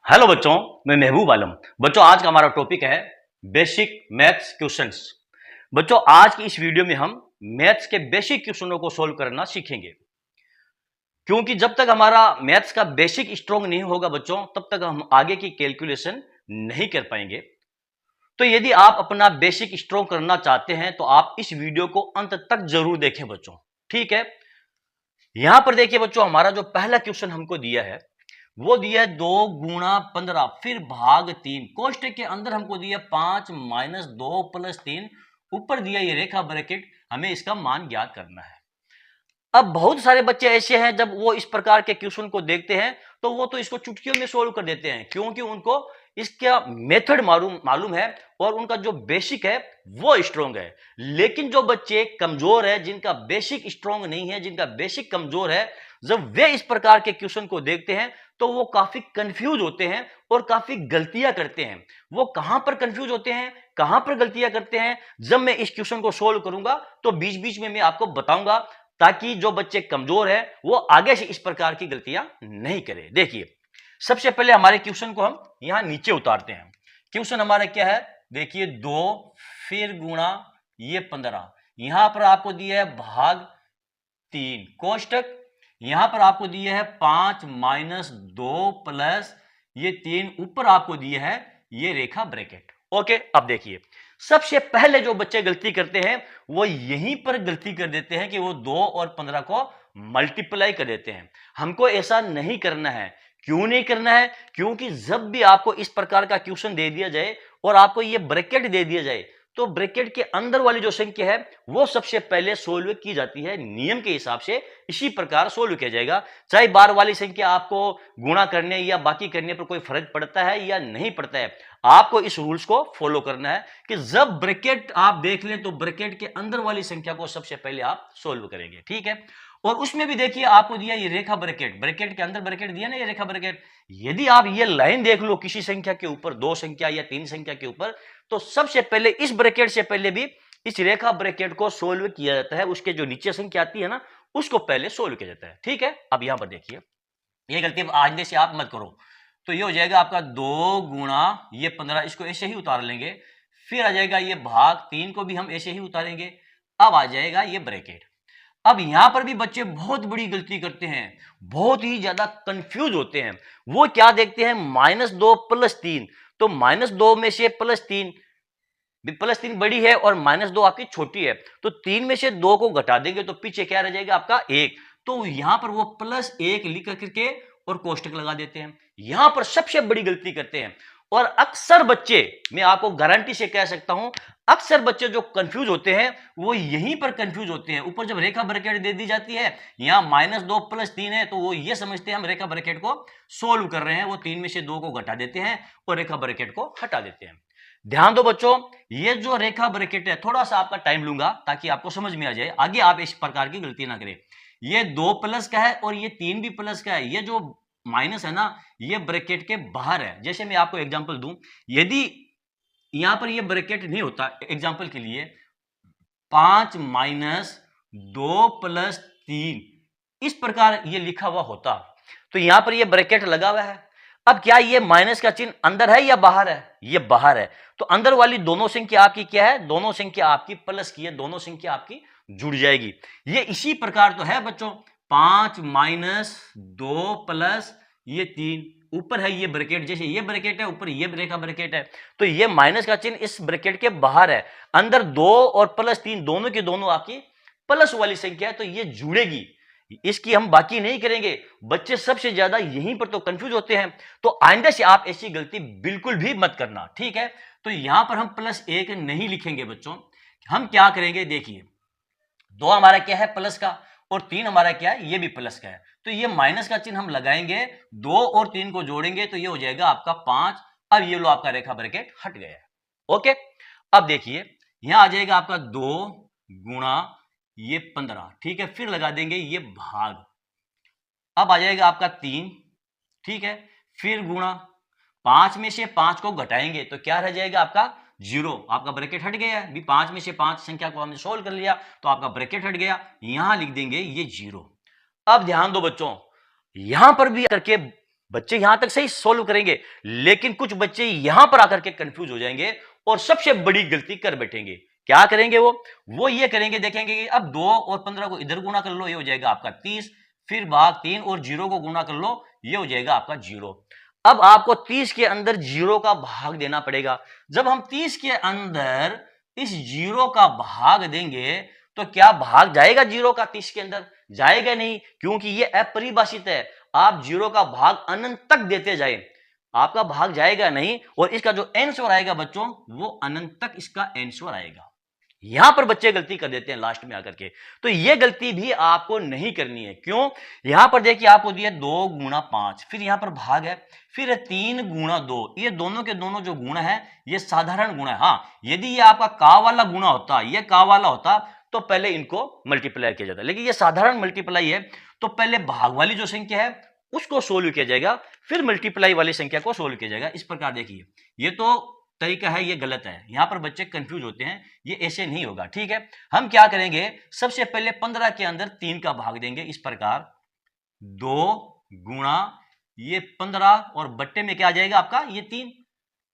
Hello बच्चों, मैं महबूब आलम। बच्चों, आज का हमारा टॉपिक है बेसिक मैथ्स क्वेश्चंस। बच्चों, आज की इस वीडियो में हम मैथ्स के बेसिक क्वेश्चनों को सोल्व करना सीखेंगे, क्योंकि जब तक हमारा मैथ्स का बेसिक स्ट्रॉन्ग नहीं होगा बच्चों, तब तक हम आगे की कैलकुलेशन नहीं कर पाएंगे। तो यदि आप अपना बेसिक स्ट्रॉन्ग करना चाहते हैं तो आप इस वीडियो को अंत तक जरूर देखें बच्चों। ठीक है, यहां पर देखिए बच्चों, हमारा जो पहला क्वेश्चन हमको दिया है वो दिया है 2 × 15 फिर भाग 3। कोष्टक के अंदर हमको दिया 5 - 2 + 3, ऊपर दिया ये रेखा ब्रैकेट, हमें इसका मान ज्ञात करना है। अब बहुत सारे बच्चे ऐसे हैं, जब वो इस प्रकार के क्वेश्चन को देखते हैं तो वो तो इसको चुटकियों में सोल्व कर देते हैं, क्योंकि उनको इसका मेथड मालूम है और उनका जो बेसिक है वो स्ट्रॉन्ग है। लेकिन जो बच्चे कमजोर है, जिनका बेसिक स्ट्रॉन्ग नहीं है, जिनका बेसिक कमजोर है, जब वे इस प्रकार के क्वेश्चन को देखते हैं तो वो काफी कंफ्यूज होते हैं और काफी गलतियां करते हैं। वो कहां पर कंफ्यूज होते हैं, कहां पर गलतियां करते हैं, जब मैं इस क्वेश्चन को सोल्व करूंगा तो बीच बीच में मैं आपको बताऊंगा, ताकि जो बच्चे कमजोर है वो आगे से इस प्रकार की गलतियां नहीं करें। देखिए, सबसे पहले हमारे क्वेश्चन को हम यहां नीचे उतारते हैं। क्वेश्चन हमारा क्या है, देखिए 2 फिर गुणा ये 15, यहां पर आपको दिया है भाग 3, कोष्टक यहां पर आपको दिया है 5 - 2 + ये 3, ऊपर आपको दिया है ये रेखा ब्रैकेट। ओके, अब देखिए, सबसे पहले जो बच्चे गलती करते हैं वो यहीं पर गलती कर देते हैं कि वो 2 और 15 को मल्टीप्लाई कर देते हैं। हमको ऐसा नहीं करना है। क्यों नहीं करना है? क्योंकि जब भी आपको इस प्रकार का क्वेश्चन दे दिया जाए और आपको ये ब्रैकेट दे दिया जाए, तो ब्रैकेट के अंदर वाली जो संख्या है वो सबसे पहले सोल्व की जाती है। नियम के हिसाब से इसी प्रकार सोल्व किया जाएगा। चाहे बार वाली संख्या आपको गुणा करने या बाकी करने पर कोई फर्क पड़ता है या नहीं पड़ता है, आपको इस रूल्स को फॉलो करना है कि जब ब्रैकेट आप देख लें तो ब्रैकेट के अंदर वाली संख्या को सबसे पहले आप सोल्व करेंगे। ठीक है, और उसमें भी देखिए आपको दिया ये रेखा ब्रैकेट, ब्रैकेट के अंदर ब्रैकेट दिया ना, ये रेखा ब्रैकेट। यदि आप ये लाइन देख लो किसी संख्या के ऊपर, 2 संख्या या 3 संख्या के ऊपर, तो सबसे पहले इस ब्रैकेट से पहले भी इस रेखा ब्रैकेट को सोल्व किया जाता है। उसके जो नीचे संख्या आती है ना, उसको पहले सोल्व किया जाता है। ठीक है, अब यहां पर देखिए, ये गलती आगे से आप मत करो। तो ये हो जाएगा आपका 2 गुणा ये 15, इसको ऐसे ही उतार लेंगे। फिर आ जाएगा ये भाग 3 को भी हम ऐसे ही उतारेंगे। अब आ जाएगा ये ब्रैकेट। अब यहां पर भी बच्चे बहुत बड़ी गलती करते हैं, बहुत ही ज्यादा कंफ्यूज होते हैं। वो क्या देखते हैं, -2 + 3, तो -2 में से +3, +3 बड़ी है और -2 आपकी छोटी है, तो 3 में से 2 को घटा देंगे तो पीछे क्या रह जाएगा आपका 1। तो यहां पर वो +1 लिख करके और कोष्टक लगा देते हैं। यहां पर सबसे बड़ी गलती करते हैं। और अक्सर बच्चे, मैं आपको गारंटी से कह सकता हूं, अक्सर बच्चे जो कंफ्यूज होते हैं वो यहीं पर कंफ्यूज होते हैं। ऊपर जब रेखा ब्रैकेट दे दी जाती है, यहां -2 + 3 है, तो वो ये समझते हैं हम रेखा ब्रैकेट को सोल्व कर रहे हैं। वो 3 में से 2 को घटा देते हैं और रेखा ब्रैकेट को हटा देते हैं। ध्यान दो बच्चों, ये जो रेखा ब्रैकेट है, थोड़ा सा आपका टाइम लूंगा ताकि आपको समझ में आ जाए, आगे आप इस प्रकार की गलती ना करें। ये 2 प्लस का है और ये 3 भी प्लस का है। ये जो माइनस है ना, ये ब्रैकेट के बाहर है। जैसे मैं आपको एग्जांपल दूं, यदि यहां पर ये ब्रैकेट नहीं होता, एग्जांपल के लिए 5 - 2 + 3 इस प्रकार ये लिखा हुआ होता, तो यहां पर ये ब्रैकेट लगा हुआ है। अब क्या ये माइनस का चिन्ह अंदर है या बाहर है? ये बाहर है। तो अंदर वाली दोनों संख्या आपकी क्या है, दोनों संख्या आपकी प्लस की है, दोनों संख्या आपकी जुड़ जाएगी। ये इसी प्रकार तो है बच्चों, 5 - 2 + ये 3, ऊपर है ये ब्रैकेट, जैसे ये ब्रैकेट है, ऊपर ये रेखा ब्रैकेट है, तो ये माइनस का चिन्ह इस ब्रैकेट के बाहर है। अंदर 2 और +3 दोनों की दोनों आपकी प्लस वाली संख्या है, तो ये जुड़ेगी। इसकी हम बाकी नहीं करेंगे। बच्चे सबसे ज्यादा यहीं पर तो कंफ्यूज होते हैं। तो आइंदा से आप ऐसी गलती बिल्कुल भी मत करना। ठीक है, तो यहां पर हम +1 नहीं लिखेंगे बच्चों। हम क्या करेंगे, देखिए 2 हमारा क्या है प्लस का, और 3 हमारा क्या है, ये भी प्लस का है। तो ये माइनस का चिन्ह हम लगाएंगे, 2 और 3 को जोड़ेंगे तो ये हो जाएगा आपका 5। अब ये लो आपका रेखा ब्रैकेट हट गया है। ओके, अब देखिए यहां आ जाएगा आपका 2 गुणा ये 15, ठीक है, फिर लगा देंगे ये भाग। अब आ जाएगा आपका 3, ठीक है, फिर गुणा 5 में से 5 को घटाएंगे तो क्या रह जाएगा आपका 0। आपका ब्रैकेट हट गया है। 5 में से 5 संख्या को हमने सोल्व कर लिया तो आपका ब्रैकेट हट गया, यहां लिख देंगे ये 0। अब ध्यान दो बच्चों, यहां पर भी करके बच्चे यहां तक सही सोल्व करेंगे, लेकिन कुछ बच्चे यहां पर आकर के कंफ्यूज हो जाएंगे और सबसे बड़ी गलती कर बैठेंगे। क्या करेंगे वो ये करेंगे, देखेंगे कि अब 2 और 15 को इधर गुणा कर लो, ये हो जाएगा आपका 30, फिर भाग 3 और 0 को गुणा कर लो, ये हो जाएगा आपका 0। अब आपको 30 के अंदर 0 का भाग देना पड़ेगा। जब हम 30 के अंदर इस 0 का भाग देंगे तो क्या भाग जाएगा 0 का 30 के अंदर? जाएगा नहीं, क्योंकि ये अपरिभाषित है। आप 0 का भाग अनंत तक देते जाए, आपका भाग जाएगा नहीं, और इसका जो आंसर आएगा बच्चों वो अनंत तक इसका आंसर आएगा। यहां पर बच्चे गलती कर देते हैं लास्ट में आकर के, तो यह गलती भी आपको नहीं करनी है। क्यों? यहां पर देखिए आपको दिया 2 गुणा 5, फिर यहां पर भाग है, फिर 3 गुणा 2, ये दोनों के दोनों जो गुणा है ये साधारण गुणा है। हाँ, यदि ये आपका का वाला गुणा होता, ये का वाला होता, तो पहले इनको मल्टीप्लाई किया जाता, लेकिन ये साधारण मल्टीप्लाई है, तो पहले भाग वाली जो संख्या है उसको सोल्व किया जाएगा, फिर मल्टीप्लाई वाली संख्या को सोल्व किया जाएगा। इस प्रकार देखिए, ये तो तरीका है, ये गलत है, यहां पर बच्चे कंफ्यूज होते हैं, ये ऐसे नहीं होगा। ठीक है, हम क्या करेंगे, सबसे पहले 15 के अंदर 3 का भाग देंगे, इस प्रकार 2 गुणा ये 15 और बट्टे में क्या आ जाएगा आपका ये 3,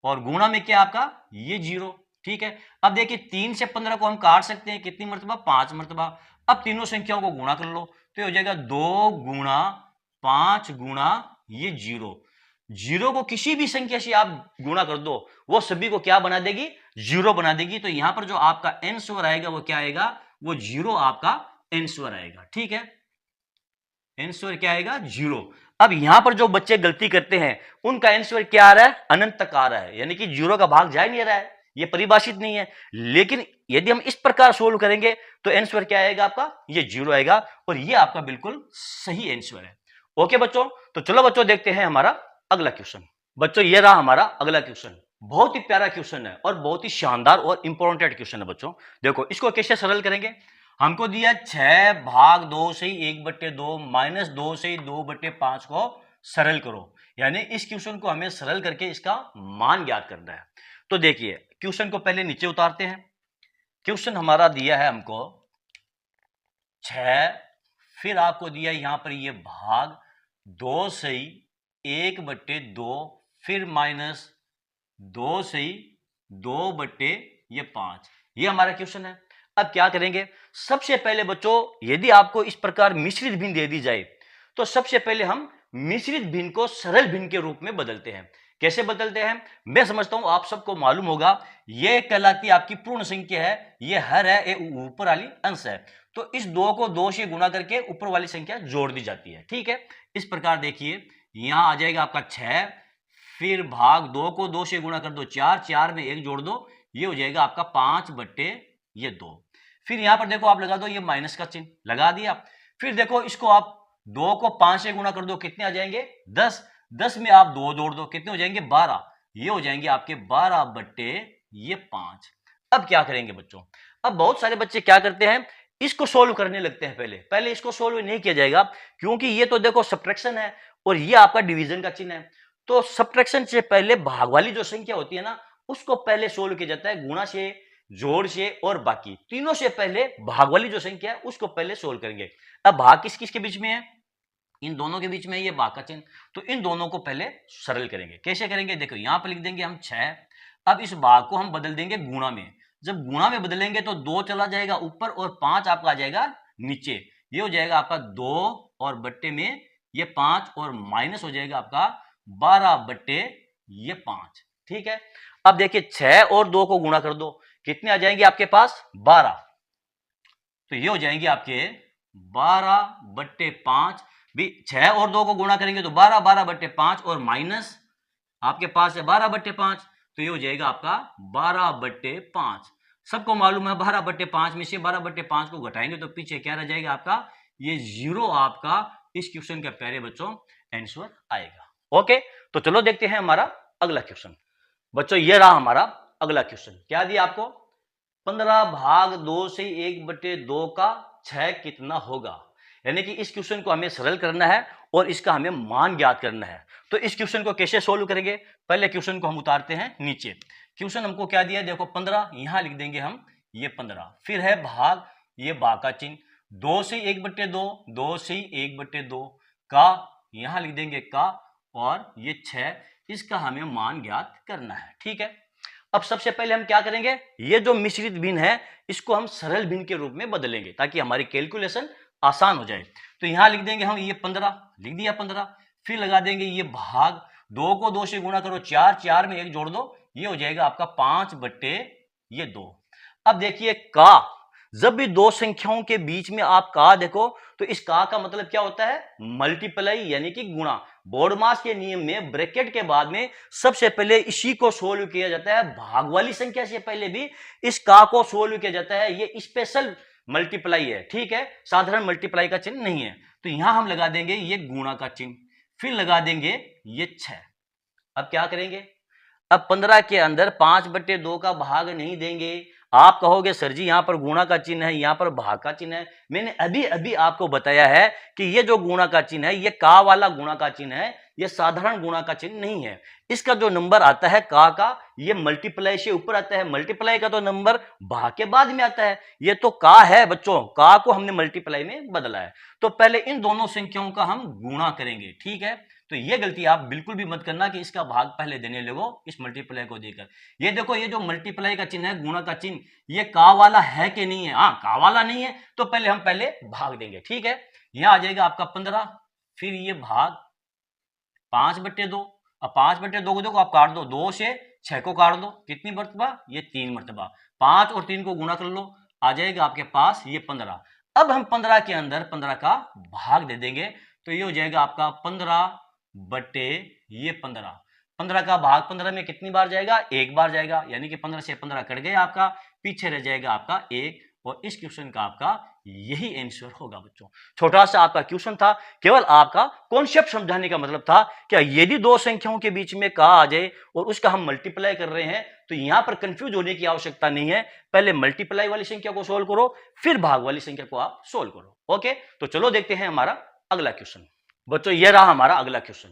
और गुणा में क्या आपका ये 0। ठीक है, अब देखिए 3 से 15 को हम काट सकते हैं, कितनी मरतबा? 5 मरतबा। अब तीनों संख्याओं को गुणा कर लो, तो ये हो जाएगा 2 गुणा 5 गुणा ये 0। 0 को किसी भी संख्या से आप गुणा कर दो, वो सभी को क्या बना देगी? 0 बना देगी। तो यहां पर जो आपका आंसर आएगा वो क्या आएगा? वो 0 आपका आंसर आएगा। ठीक है, आंसर क्या आएगा? 0। अब यहां पर जो बच्चे गलती करते हैं उनका आंसर क्या आ रहा है? अनंत तक आ रहा है, यानी कि 0 का भाग जा ही नहीं रहा है, ये परिभाषित नहीं है। लेकिन यदि हम इस प्रकार सोल्व करेंगे तो आंसर क्या आएगा आपका? ये 0 आएगा, और ये आपका बिल्कुल सही आंसर है। ओके बच्चों, तो चलो बच्चों देखते हैं हमारा अगला क्वेश्चन। बच्चों ये रहा हमारा अगला क्वेश्चन, बहुत ही प्यारा क्वेश्चन है और बहुत ही शानदार और इंपॉर्टेंट क्वेश्चन है बच्चों। देखो इसको कैसे सरल करेंगे, हमको दिया 6 भाग 2 से 1/2 माइनस 2 से 2/5 को सरल करो, यानी इस क्वेश्चन को हमें सरल करके इसका मान ज्ञात करना है। तो देखिए क्वेश्चन को पहले नीचे उतारते हैं। क्वेश्चन हमारा दिया है हमको 6, फिर आपको दिया यहां पर ये भाग 2 से 1/2, फिर माइनस 2 से 2/5, ये हमारा क्वेश्चन है। अब क्या करेंगे, सबसे पहले बच्चों यदि आपको इस प्रकार मिश्रित भिन्न दे दी जाए तो सबसे पहले हम मिश्रित भिन्न को सरल भिन्न के रूप में बदलते हैं। कैसे बदलते हैं? मैं समझता हूं आप सबको मालूम होगा, यह कहलाती आपकी पूर्ण संख्या है, यह हर है, ये ऊपर वाली अंश है, तो इस 2 को 2 से गुणा करके ऊपर वाली संख्या जोड़ दी जाती है। ठीक है, इस प्रकार देखिए यहां आ जाएगा आपका 6, फिर भाग 2 को 2 से गुणा कर दो 4, 4 में 1 जोड़ दो, ये हो जाएगा आपका 5/2। फिर यहां पर देखो आप लगा दो ये माइनस का चिन्ह लगा दिया, फिर देखो इसको आप 2 को 5 से गुणा कर दो, कितने आ जाएंगे? 10, 10 में आप 2 जोड़ दो, कितने हो जाएंगे? 12, ये हो जाएंगे आपके 12/5। अब क्या करेंगे बच्चों, अब बहुत सारे बच्चे क्या करते हैं, इसको सोल्व करने लगते हैं। पहले इसको सोल्व नहीं किया जाएगा, क्योंकि ये तो देखो सब्ट्रैक्शन है और ये आपका डिवीजन का चिन्ह है, तो सब्ट्रैक्शन से पहले भाग वाली जो संख्या होती है ना उसको पहले सोल्व किया जाता है, गुणा से, जोड़ से और बाकी तीनों से पहले भाग वाली जो संख्या है उसको पहले सोल्व करेंगे। अब भाग किस किस के बीच में है? इन दोनों के बीच में ये भाग का चिन्ह, तो इन दोनों को पहले सरल करेंगे। कैसे करेंगे? देखो यहां पर लिख देंगे हम 6, अब इस भाग को हम बदल देंगे गुणा में, जब गुणा में बदलेंगे तो 2 चला जाएगा ऊपर और 5 आपका आ जाएगा नीचे, ये हो जाएगा आपका 2 और बट्टे में ये 5 और माइनस हो जाएगा आपका 12/5। ठीक है, अब देखिए 6 और 2 को गुणा कर दो, कितने आ जाएंगे आपके पास? 12, तो ये हो जाएंगे आपके 12/5 भी, 6 और 2 को गुणा करेंगे तो 12/5 और माइनस आपके पास है 12/5, तो ये हो जाएगा आपका 12/5। सबको मालूम है 12/5 में से 12/5 को घटाएंगे तो पीछे क्या रह जाएगा आपका? ये 0 आपका इस क्वेश्चन का प्यारे बच्चों आंसर आएगा। ओके, तो चलो देखते हैं हमारा अगला क्वेश्चन। बच्चों ये रहा हमारा अगला क्वेश्चन, क्या दिया आपको? 15 भाग 2 से 1/2 का 6 कितना होगा, यानी कि इस क्वेश्चन को हमें सरल करना है और इसका हमें मान ज्ञात करना है। तो इस क्वेश्चन को कैसे सोल्व करेंगे? पहले क्वेश्चन को हम उतारते हैं नीचे। क्वेश्चन हमको क्या दिया है? देखो 15, यहां लिख देंगे हम ये 15, फिर है भाग, ये भाग का चिन्ह, 2 से 1/2, 2 से 1/2 का, यहां लिख देंगे का, और ये 6, इसका हमें मान ज्ञात करना है। ठीक है, अब सबसे पहले हम क्या करेंगे, ये जो मिश्रित भिन्न है इसको हम सरल भिन्न के रूप में बदलेंगे ताकि हमारी कैलकुलेशन आसान हो जाए। तो यहां लिख देंगे हम ये 15, लिख दिया 15, फिर लगा देंगे ये भाग, 2 को 2 से गुणा करो 4, 4 में 1 जोड़ दो, ये हो जाएगा आपका 5/2। अब देखिए का, जब भी दो संख्याओं के बीच में आप का देखो तो इस का मतलब क्या होता है, मल्टीप्लाई यानी कि गुणा। बोर्डमास के नियम में ब्रैकेट के बाद में सबसे पहले इसी को सोल्व किया जाता है, भाग वाली संख्या से पहले भी इस का को सोल्व किया जाता है। ये स्पेशल मल्टीप्लाई है, ठीक है, साधारण मल्टीप्लाई का चिन्ह नहीं है। तो यहां हम लगा देंगे ये गुणा का चिन्ह, फिर लगा देंगे ये 6। अब क्या करेंगे, अब 15 के अंदर 5/2 का भाग नहीं देंगे। आप कहोगे सर जी यहां पर गुणा का चिन्ह है, यहां पर भाग का चिन्ह है। मैंने अभी अभी आपको बताया है कि ये जो गुणा का चिन्ह है ये का वाला गुणा का चिन्ह है, ये साधारण गुणा का चिन्ह नहीं है। इसका जो नंबर आता है का ये मल्टीप्लाई से ऊपर आता है, मल्टीप्लाई का तो नंबर भाग के बाद में आता है। ये तो का है बच्चों, का को हमने मल्टीप्लाई में बदला है। तो पहले इन दोनों संख्याओं का हम गुणा करेंगे, ठीक है। तो ये गलती आप बिल्कुल भी मत करना कि इसका भाग पहले देने लगो इस मल्टीप्लाई को देकर। ये देखो ये जो मल्टीप्लाई का चिन्ह है, गुणा का चिन्ह, ये का वाला है कि नहीं है, हाँ का वाला नहीं है तो पहले हम भाग देंगे, ठीक है। यहां आ जाएगा आपका 15, फिर ये भाग 5/2। अब 5/2 को देखो आप काट दो, 2 से 6 को काट दो, कितनी मर्तबा, ये 3 मर्तबा। 5 और 3 को गुणा कर लो, आ जाएगा आपके पास ये 15। अब हम 15 के अंदर 15 का भाग दे देंगे, तो ये हो जाएगा आपका 15/15। 15 का भाग 15 में कितनी बार जाएगा, एक बार जाएगा, यानी कि 15 से 15 कट गया आपका, पीछे रह जाएगा आपका 1। और इस क्वेश्चन का आपका यही आंसर होगा बच्चों। छोटा सा आपका क्वेश्चन था, केवल आपका कॉन्सेप्ट समझाने का मतलब था कि यदि दो संख्याओं के बीच में का आ जाए और उसका हम मल्टीप्लाई कर रहे हैं तो यहां पर कंफ्यूज होने की आवश्यकता नहीं है। पहले मल्टीप्लाई वाली संख्या को सोल्व करो, फिर भाग वाली संख्या को आप सोल्व करो। ओके, तो चलो देखते हैं हमारा अगला क्वेश्चन। बच्चों ये रहा हमारा अगला क्वेश्चन।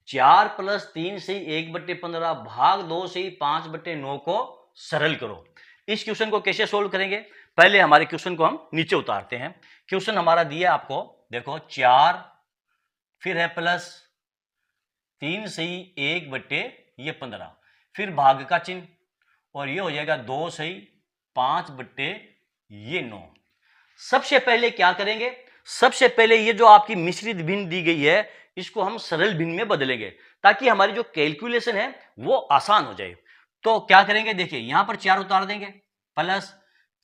4 + 3 से 1/15 भाग 2 से 5/9 को सरल करो। इस क्वेश्चन को कैसे सोल्व करेंगे, पहले हमारे क्वेश्चन को हम नीचे उतारते हैं। क्वेश्चन हमारा दिया आपको, देखो 4 फिर है प्लस 3 से 1/15, फिर भाग का चिन्ह, और ये हो जाएगा 2 से 5/9। सबसे पहले क्या करेंगे, सबसे पहले ये जो आपकी मिश्रित भिन्न दी गई है इसको हम सरल भिन्न में बदलेंगे ताकि हमारी जो कैलकुलेशन है वो आसान हो जाए। तो क्या करेंगे, देखिए यहां पर 4 उतार देंगे, प्लस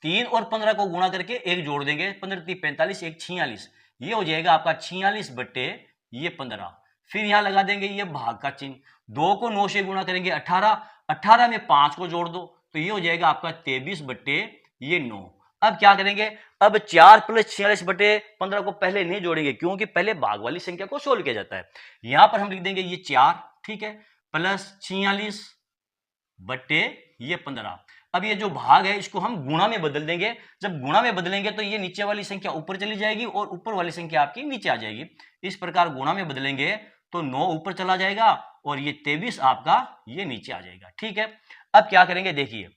3 और 15 को गुणा करके 1 जोड़ देंगे, 15 3 45, 1 46, ये हो जाएगा आपका 46/15। फिर यहां लगा देंगे ये भाग का चिन्ह, 2 को 9 से गुणा करेंगे 18, 18 में 5 को जोड़ दो तो ये हो जाएगा आपका 23/9। अब क्या करेंगे, अब 4 + 46/15 को पहले नहीं जोड़ेंगे क्योंकि पहले भाग वाली संख्या को सोल्व किया जाता है। यहां पर हम लिख देंगे ये 4, ठीक है, प्लस 46/15। अब ये जो भाग है इसको हम गुणा में बदल देंगे। जब गुणा में बदलेंगे तो ये नीचे वाली संख्या ऊपर चली जाएगी और ऊपर वाली संख्या आपकी नीचे आ जाएगी। इस प्रकार गुणा में बदलेंगे तो 9 ऊपर चला जाएगा और ये 23 आपका ये नीचे आ जाएगा, ठीक है। अब क्या करेंगे, देखिए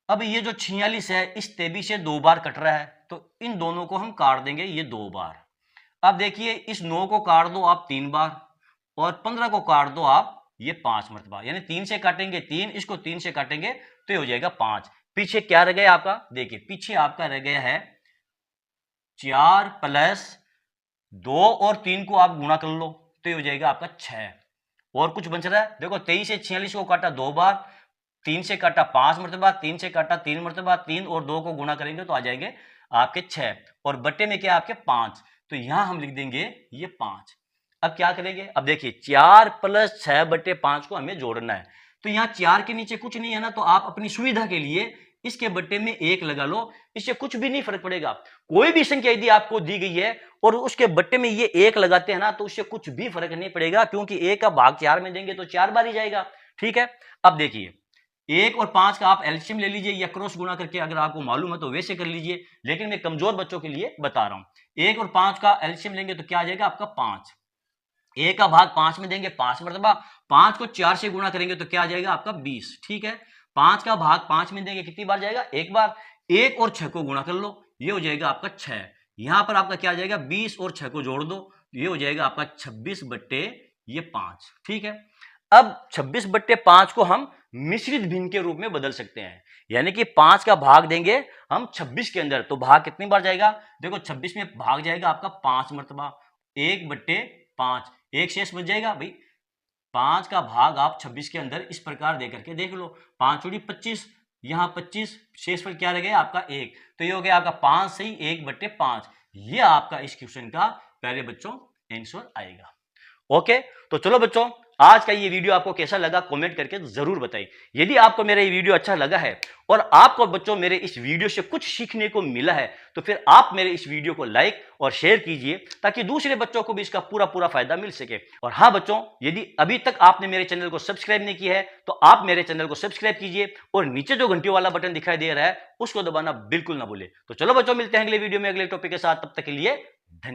अब ये जो 46 है इस 23 से 2 बार कट रहा है तो इन दोनों को हम काट देंगे ये 2 बार। अब देखिए इस 9 को काट दो आप 3 बार और 15 को काट दो आप ये 5 मरतबा, यानी 3 से काटेंगे 3, इसको 3 से काटेंगे तो ये हो जाएगा 5। पीछे क्या रह गया आपका, देखिए पीछे आपका रह गया है 4 + 2 और 3 को आप गुणा कर लो तो ये हो जाएगा आपका 6। और कुछ बच रहा है, देखो 23 से 46 को काटा 2 बार, 3 से काटा 5 मरतबा, 3 से काटा 3 मरतबा, 3 और 2 को गुणा करेंगे तो आ जाएंगे आपके 6 और बट्टे में क्या आपके 5, तो यहां हम लिख देंगे ये 5। अब क्या करेंगे, अब देखिए 4 + 6/5 को हमें जोड़ना है तो यहाँ 4 के नीचे कुछ नहीं है ना, तो आप अपनी सुविधा के लिए इसके बट्टे में 1 लगा लो, इससे कुछ भी नहीं फर्क पड़ेगा। कोई भी संख्या यदि आपको दी गई है और उसके बट्टे में ये 1 लगाते हैं ना तो उससे कुछ भी फर्क नहीं पड़ेगा क्योंकि 1 का भाग 4 में देंगे तो 4 बार ही जाएगा, ठीक है। अब देखिए 1 और 5 का आप एलसीएम ले लीजिए या क्रॉस गुणा करके, अगर आपको मालूम है तो वैसे कर लीजिए, लेकिन मैं कमजोर बच्चों के लिए बता रहा हूं। 1 और 5 का एलसीएम लेंगे तो क्या आ जाएगा आपका 5, 1 का भाग 5 में देंगे 5 मरतबा, 5 को 4 से गुणा करेंगे तो क्या आ जाएगा आपका 20, ठीक है। 5 का भाग 5 में देंगे कितनी बार जाएगा, 1 बार, 1 और 6 को गुणा कर लो ये हो जाएगा आपका 6। यहां पर आपका क्या आ जाएगा 20 और 6 को जोड़ दो ये हो जाएगा आपका 26/5। ठीक है, अब 26/5 को हम मिश्रित भिन्न के रूप में बदल सकते हैं, यानी कि 5 का भाग देंगे हम 26 के अंदर, तो भाग कितनी बार जाएगा, देखो 26 में भाग जाएगा आपका 5 मरतबा, 1/5, एक शेष बच जाएगा भाई। 5 का भाग आप 26 के अंदर इस प्रकार दे करके देख लो, 5 चौड़ी 25, यहां 25, शेष पर क्या रह गया आपका 1, तो ये हो गया आपका 5 सही 1/5। ये आपका इस क्वेश्चन का पहले बच्चों आंसर आएगा। ओके, तो चलो बच्चों, आज का ये वीडियो आपको कैसा लगा कमेंट करके जरूर बताइए। यदि आपको मेरा ये वीडियो अच्छा लगा है और आपको बच्चों मेरे इस वीडियो से कुछ सीखने को मिला है, तो फिर आप मेरे इस वीडियो को लाइक और शेयर कीजिए, ताकि दूसरे बच्चों को भी इसका पूरा पूरा फायदा मिल सके। और हाँ बच्चों, यदि अभी तक आपने मेरे चैनल को सब्सक्राइब नहीं किया है, तो आप मेरे चैनल को सब्सक्राइब कीजिए और नीचे जो घंटी वाला बटन दिखाई दे रहा है उसको दबाना बिल्कुल ना भूले। तो चलो बच्चों, मिलते हैं अगले वीडियो में अगले टॉपिक के साथ, तब तक के लिए